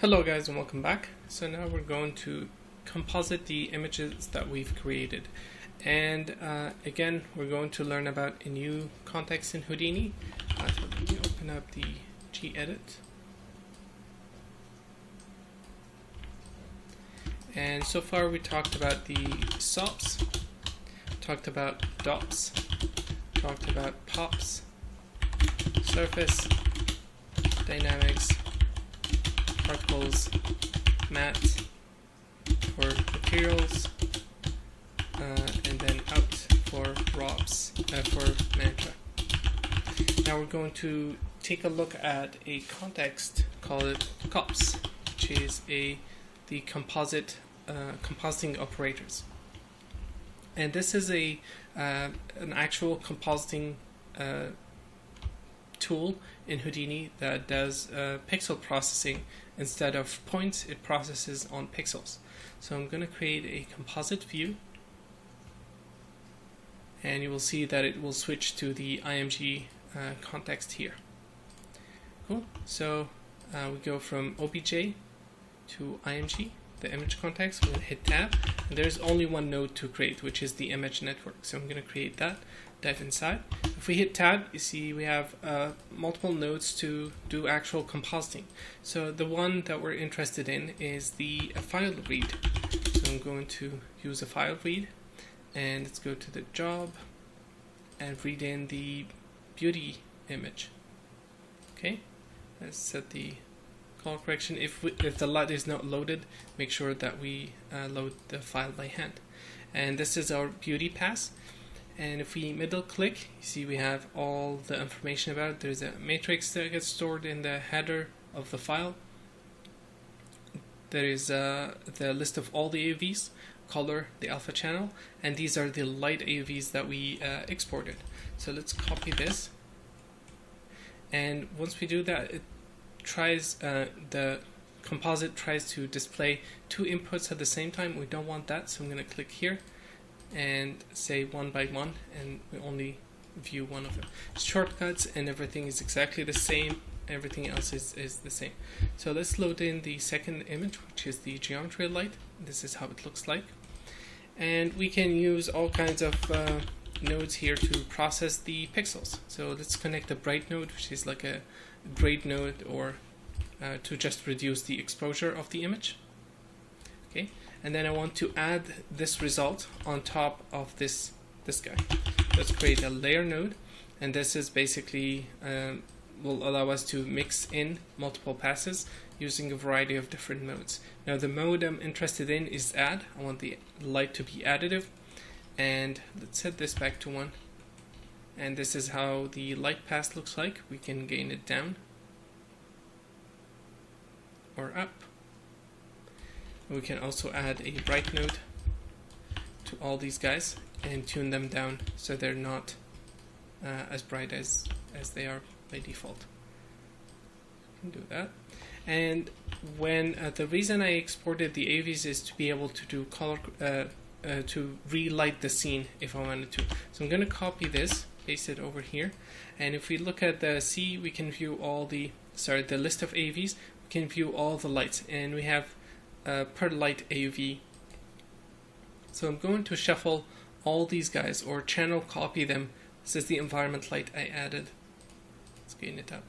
Hello guys and welcome back. So now we're going to composite the images that we've created, and again we're going to learn about a new context in Houdini. So let me open up the gedit, and so far we talked about the SOPs, talked about DOPs, talked about pops, surface, dynamics, particles, matte for materials, and then out for ROPs for mantra. Now we're going to take a look at a context called COPS, which is the composite compositing operators. And this is an actual compositing tool in Houdini that does pixel processing. Instead of points, it processes on pixels. So I'm going to create a composite view, and you will see that it will switch to the IMG context here. Cool. So we go from OBJ to IMG, the image context. We're going to hit tab, and there's only one node to create, which is the image network. So I'm going to create that, dive inside. If we hit tab, you see we have multiple nodes to do actual compositing. So the one that we're interested in is the file read. So I'm going to use a file read, and let's go to the job and read in the beauty image. Okay, let's set the color correction. If the LUT is not loaded, make sure that we load the file by hand. And this is our beauty pass. And if we middle click, you see we have all the information about it. There's a matrix that gets stored in the header of the file. There is the list of all the AUVs, color, the alpha channel, and these are the light AUVs that we exported. So let's copy this. And once we do that, it tries the composite tries to display two inputs at the same time. We don't want that, so I'm going to click here and say one by one, and we only view one of them. Shortcuts and everything is exactly the same. Everything else is the same. So let's load in the second image, which is the geometry light. This is how it looks like. And we can use all kinds of nodes here to process the pixels. So let's connect the bright node, which is like a grade node, or to just reduce the exposure of the image. Okay, and then I want to add this result on top of this guy. Let's create a layer node, and this is basically will allow us to mix in multiple passes using a variety of different modes. Now the mode I'm interested in is add. I want the light to be additive, and let's set this back to 1. And this is how the light pass looks like. We can gain it down or up. We can also add a bright node to all these guys and tune them down so they're not as bright as they are by default. You can do that. And when the reason I exported the AVs is to be able to do color to relight the scene if I wanted to. So I'm going to copy this, paste it over here, and if we look at the C, we can view all the list of AVs. We can view all the lights, and we have per light AUV. So I'm going to shuffle all these guys, or channel copy them. This is the environment light I added. Let's gain it up.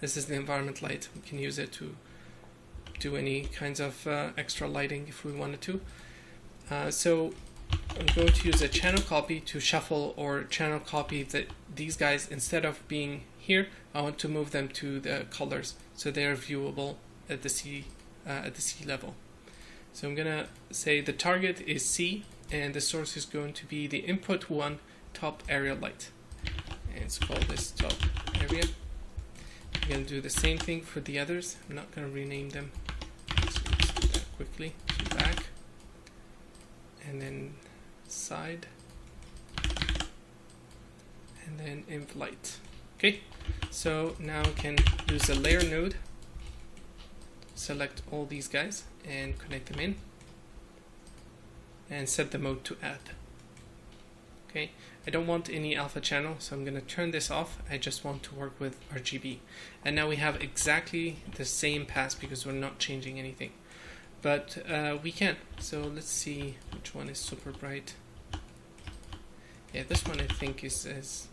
This is the environment light. We can use it to do any kinds of extra lighting if we wanted to. So I'm going to use a channel copy to shuffle or channel copy these guys. Instead of being here, I want to move them to the colors so they are viewable at the C level. So I'm gonna say the target is C, and the source is going to be the input 1 top area light, and let's call this top area. I'm gonna do the same thing for the others. I'm not gonna rename them, so let's do that quickly. So back, and then side, and then inv light. Okay, so now I can use a layer node, select all these guys and connect them in, and set the mode to add. Okay, I don't want any alpha channel, so I'm going to turn this off. I just want to work with RGB. And now we have exactly the same pass because we're not changing anything. But we can. So let's see which one is super bright. Yeah, this one I think is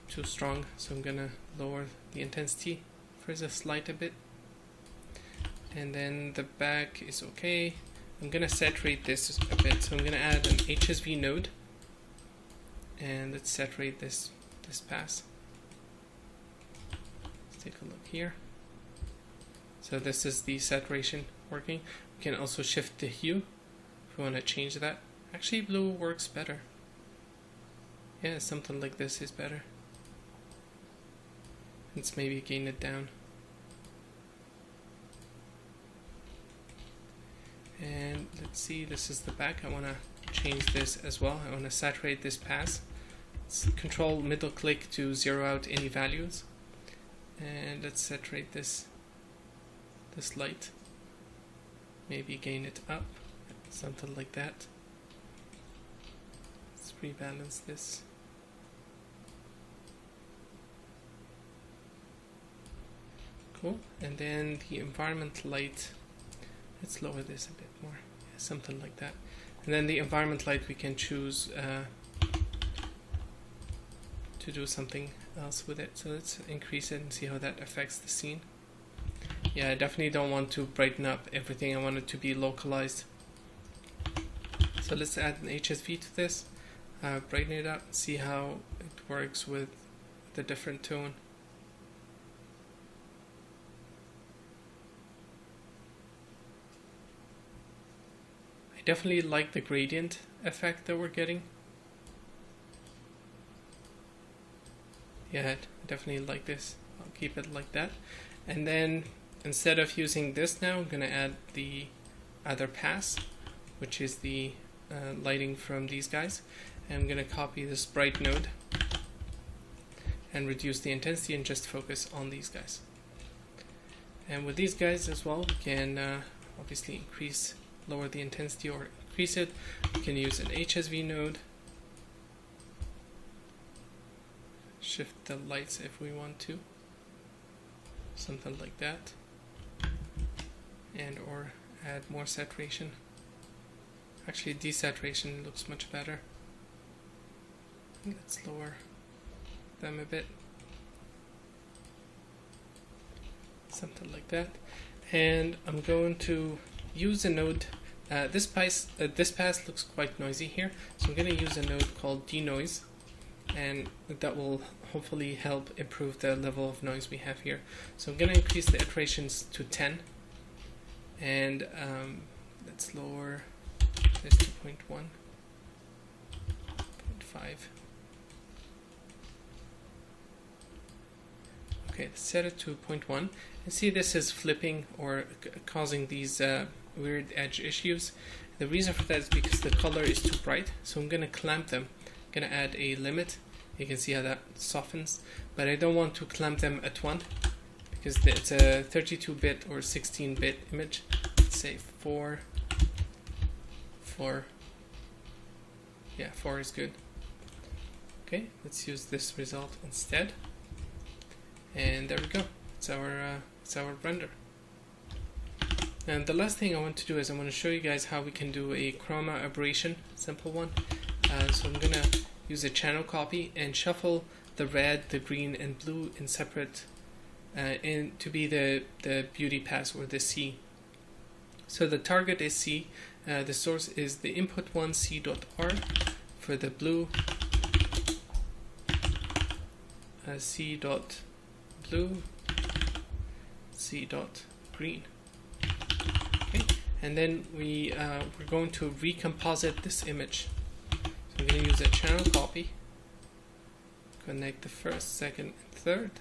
too strong, so I'm going to lower the intensity for just light a bit. And then the back is okay. I'm going to saturate this a bit, so I'm going to add an HSV node. And let's saturate this pass. Let's take a look here. So this is the saturation working. We can also shift the hue if we want to change that. Actually, blue works better. Yeah, something like this is better. Let's maybe gain it down. And let's see, this is the back. I want to change this as well. I want to saturate this pass. Let's control middle click to zero out any values. And let's saturate this light. Maybe gain it up, something like that. Let's rebalance this. Cool. And then the environment light, let's lower this a bit more, yeah, something like that. And then the environment light, we can choose to do something else with it. So let's increase it and see how that affects the scene. Yeah, I definitely don't want to brighten up everything. I want it to be localized. So let's add an HSV to this, brighten it up, see how it works with the different tone. I definitely like the gradient effect that we're getting. Yeah, I definitely like this. I'll keep it like that. And then instead of using this now, I'm going to add the other pass, which is the lighting from these guys. And I'm going to copy this bright node and reduce the intensity and just focus on these guys. And with these guys as well, we can obviously lower the intensity or increase it. We can use an HSV node, shift the lights if we want to, something like that, and or add more saturation. Actually, desaturation looks much better. Let's lower them a bit, something like that. And I'm going to use a node. This pass looks quite noisy here, so I'm going to use a node called denoise, and that will hopefully help improve the level of noise we have here. So I'm going to increase the iterations to 10, and let's lower this to 0.1, 0.5. Okay, let's set it to 0.1, and see this is flipping or causing these weird edge issues. The reason for that is because the color is too bright, so I'm going to clamp them. I'm going to add a limit. You can see how that softens, but I don't want to clamp them at 1 because it's a 32-bit or 16-bit image. Let's say 4. Yeah, 4 is good. Okay, let's use this result instead. And there we go. It's our render. And the last thing I want to do is I want to show you guys how we can do a chroma aberration, simple one. So I'm gonna use a channel copy and shuffle the red, the green, and blue in separate, to be the beauty pass or the C. So the target is C. The source is the input one C.R for the blue, C.blue, C.green. Okay, and then we're going to recomposite this image. So I'm going to use a channel copy, connect the first, second, and third,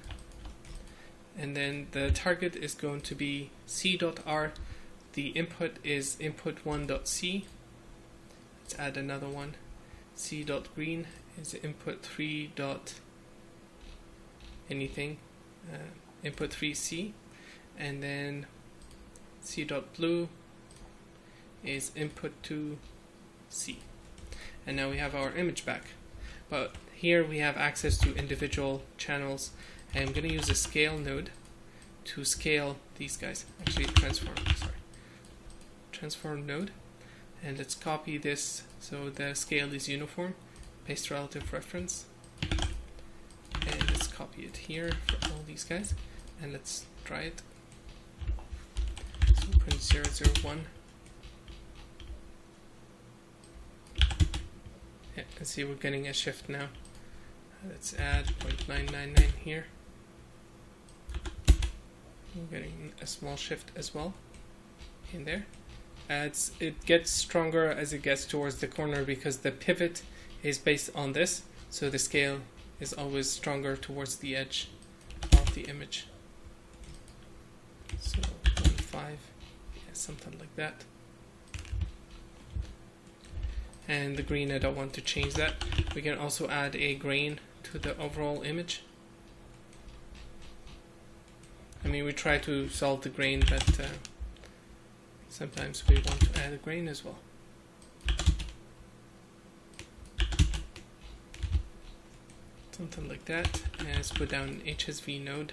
and then the target is going to be C.R. The input is input1.c. Let's add another one. C.green is input 3. Anything, input 3c, and then C.blue is input 2c. and now we have our image back. But here we have access to individual channels, and I'm going to use a scale node to scale these guys. Actually, transform node, and let's copy this so the scale is uniform. Paste relative reference, and let's copy it here for all these guys, and let's try it. So 0.001. Yeah, and see we're getting a shift now. Let's add 0.999 here. We're getting a small shift as well in there. It gets stronger as it gets towards the corner because the pivot is based on this, so the scale is always stronger towards the edge of the image. So 0.5, yeah, something like that. And the green, I don't want to change that. We can also add a grain to the overall image. I mean, we try to solve the grain, but sometimes we want to add a grain as well. Something like that. And let's put down an HSV node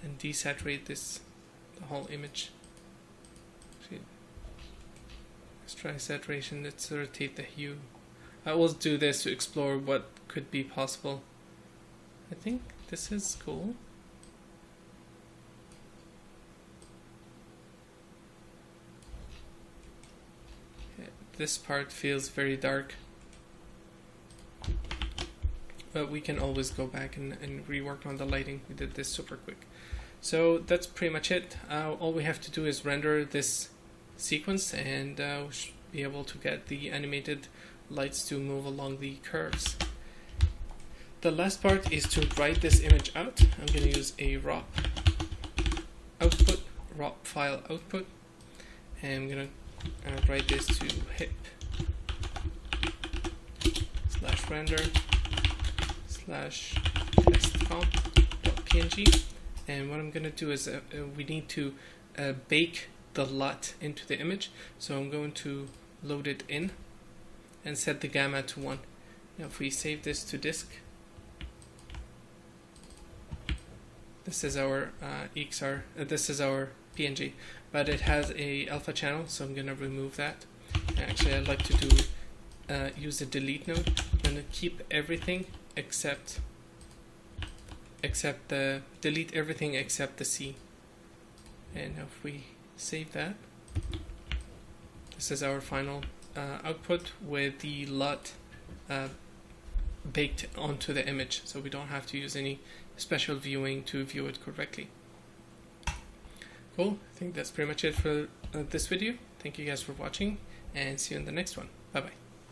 and desaturate the whole image. Let's try saturation. Let's rotate the hue. I will do this to explore what could be possible. I think this is cool. This part feels very dark, but we can always go back and rework on the lighting. We did this super quick. So that's pretty much it. All we have to do is render this sequence, and we should be able to get the animated lights to move along the curves. The last part is to write this image out. I'm going to use a ROP output, ROP file output, and I'm going to write this to hip /render /testcomp.png, and what I'm going to do is we need to bake the LUT into the image, so I'm going to load it in and set the gamma to 1. Now if we save this to disk, this is our EXR, this is our PNG, but it has a alpha channel, so I'm going to remove that. Actually, I'd like to do use the delete node. I'm going to keep everything except delete everything except the C. And if we save that, this is our final output with the LUT baked onto the image, so we don't have to use any special viewing to view it correctly. Cool, I think that's pretty much it for this video. Thank you guys for watching, and see you in the next one. Bye bye.